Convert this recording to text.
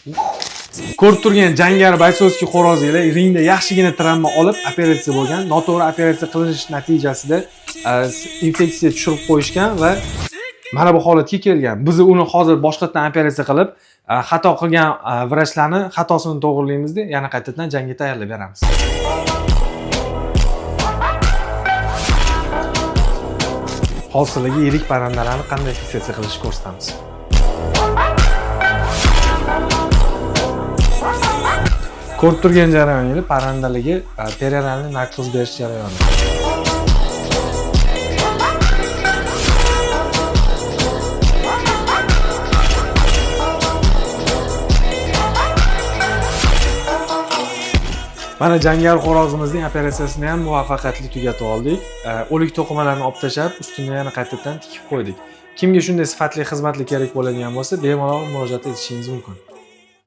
Ko'rib turgan jangari Baysovskiy xo'roziylar ringda yaxshigina travma olib, operatsiya bo'lgan. Noto'g'ri operatsiya qilinish natijasida infeksiya tushirib qo'yishgan va mana bu holatga kelgan. Biz uni hozir boshqatdan operatsiya qilib, xato qilgan vrachlarni xatosini to'g'rilaymizda, yana qaytadan jangga tayyorlab beramiz. Hozirgi yirik parrandalarni qanday fiksatsiya qilishni ko'rsatamiz. Ko'rib turgan jarayoningizda parrandaligi peroralni narkoz berish jarayoni. Mana jangar xo'rozimizning operatsiyasini ham muvaffaqiyatli tugatib oldik. O'lik to'qimalarni olib tashlab, ustini yana qaytadan tikib qo'ydik. Kimga shunday sifatli xizmatlar kerak bo'ladigan bo'lsa, bemalol murojaat etishingiz mumkin.